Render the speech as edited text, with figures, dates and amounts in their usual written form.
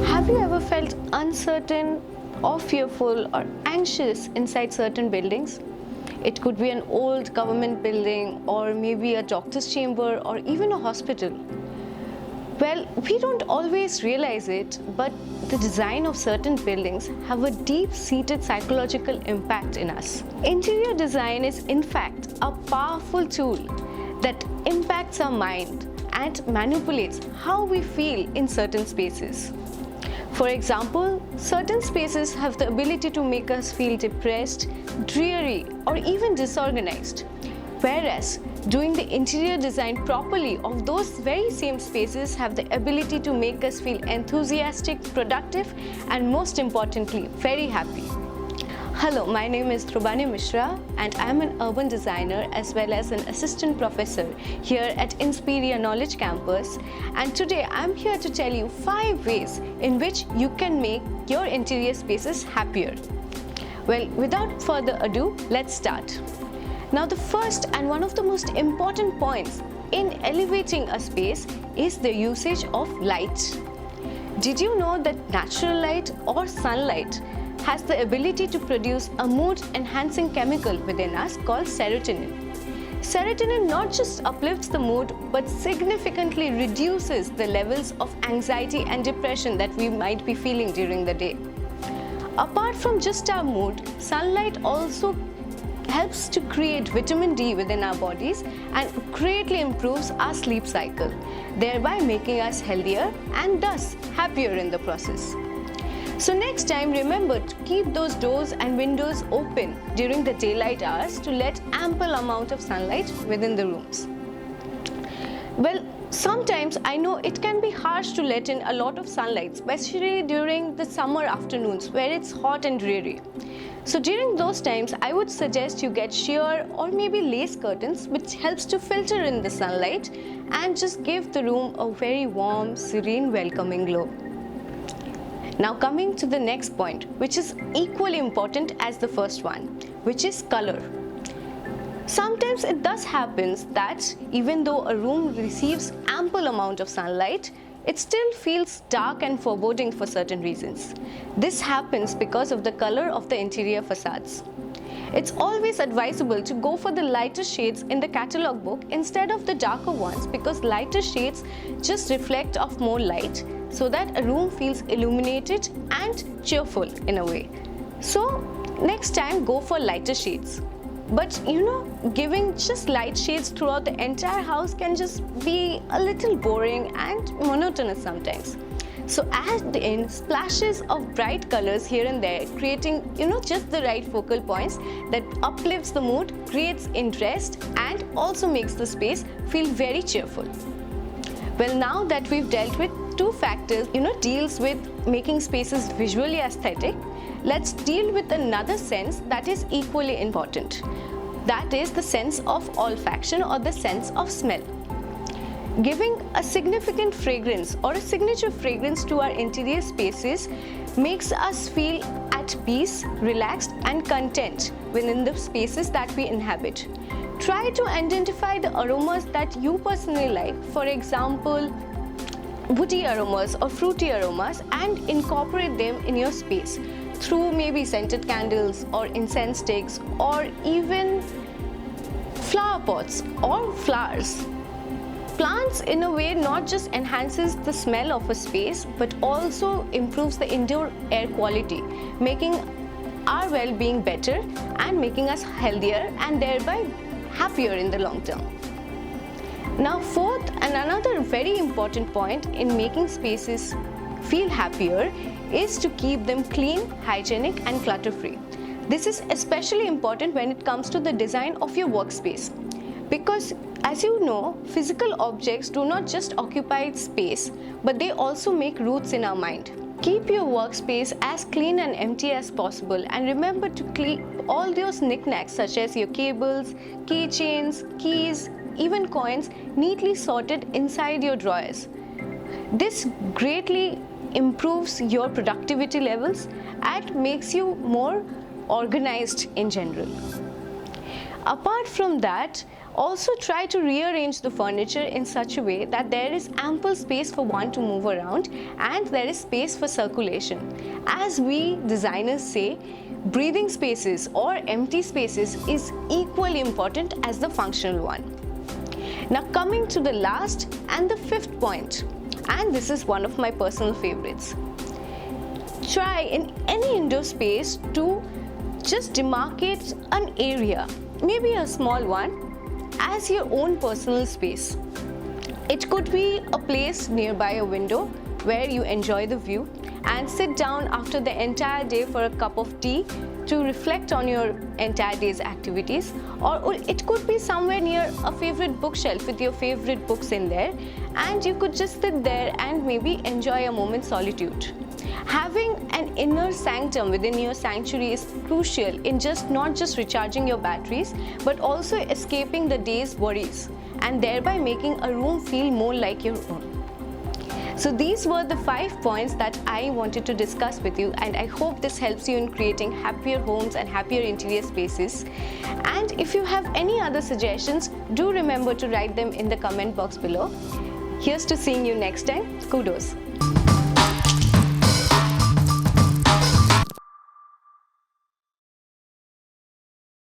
Have you ever felt uncertain or fearful or anxious inside certain buildings? It could be an old government building or maybe a doctor's chamber or even a hospital. Well, we don't always realize it, but the design of certain buildings have a deep-seated psychological impact in us. Interior design is in fact a powerful tool that impacts our mind and manipulates how we feel in certain spaces. For example, certain spaces have the ability to make us feel depressed, dreary, or even disorganized. Whereas, doing the interior design properly of those very same spaces have the ability to make us feel enthusiastic, productive, and most importantly, very happy. Hello, my name is Thrubani Mishra and I am an urban designer as well as an assistant professor here at Inspiria Knowledge Campus, and today I am here to tell you 5 ways in which you can make your interior spaces happier. Well, without further ado, let's start. Now, the first and one of the most important points in elevating a space is the usage of light. Did you know that natural light or sunlight has the ability to produce a mood-enhancing chemical within us called serotonin? Serotonin not just uplifts the mood but significantly reduces the levels of anxiety and depression that we might be feeling during the day. Apart from just our mood, sunlight also helps to create vitamin D within our bodies and greatly improves our sleep cycle, thereby making us healthier and thus happier in the process. So next time, remember to keep those doors and windows open during the daylight hours to let ample amount of sunlight within the rooms. Well, sometimes I know it can be harsh to let in a lot of sunlight, especially during the summer afternoons where it's hot and dreary. So during those times, I would suggest you get sheer or maybe lace curtains, which helps to filter in the sunlight and just give the room a very warm, serene, welcoming glow. Now coming to the next point, which is equally important as the first one, which is color. Sometimes it thus happens that even though a room receives ample amount of sunlight, it still feels dark and foreboding for certain reasons. This happens because of the color of the interior facades. It's always advisable to go for the lighter shades in the catalog book instead of the darker ones, because lighter shades just reflect off more light so that a room feels illuminated and cheerful in a way. So next time, go for lighter shades. But giving just light shades throughout the entire house can just be a little boring and monotonous sometimes. So add in splashes of bright colors here and there, creating just the right focal points that uplifts the mood, creates interest, and also makes the space feel very cheerful. Well, now that we've dealt with 2 factors, deals with making spaces visually aesthetic, let's deal with another sense that is equally important. That is the sense of olfaction or the sense of smell. Giving a significant fragrance or a signature fragrance to our interior spaces makes us feel at peace, relaxed, and content within the spaces that we inhabit. Try to identify the aromas that you personally like, for example, woody aromas or fruity aromas, and incorporate them in your space through maybe scented candles or incense sticks or even flower pots or flowers. Plants in a way not just enhances the smell of a space but also improves the indoor air quality, making our well-being better and making us healthier and thereby happier in the long term. Now, fourth and another very important point in making spaces feel happier is to keep them clean, hygienic, and clutter-free. This is especially important when it comes to the design of your workspace, because as you know, physical objects do not just occupy space, but they also make roots in our mind. Keep your workspace as clean and empty as possible, and remember to keep all those knickknacks such as your cables, keychains, keys, even coins neatly sorted inside your drawers. This greatly improves your productivity levels and makes you more organized in general. Apart from that, Also, try to rearrange the furniture in such a way that there is ample space for one to move around and there is space for circulation. As we designers say, breathing spaces or empty spaces is equally important as the functional one. Now coming to the last and the fifth point, and this is one of my personal favorites. Try in any indoor space to just demarcate an area, maybe a small one, as your own personal space. It could be a place nearby a window where you enjoy the view and sit down after the entire day for a cup of tea to reflect on your entire day's activities, or it could be somewhere near a favorite bookshelf with your favorite books in there, and you could just sit there and maybe enjoy a moment's solitude. Having an inner sanctum within your sanctuary is crucial in not just recharging your batteries, but also escaping the day's worries and thereby making a room feel more like your own. So these were the 5 points that I wanted to discuss with you, and I hope this helps you in creating happier homes and happier interior spaces. And if you have any other suggestions, do remember to write them in the comment box below. Here's to seeing you next time. Kudos.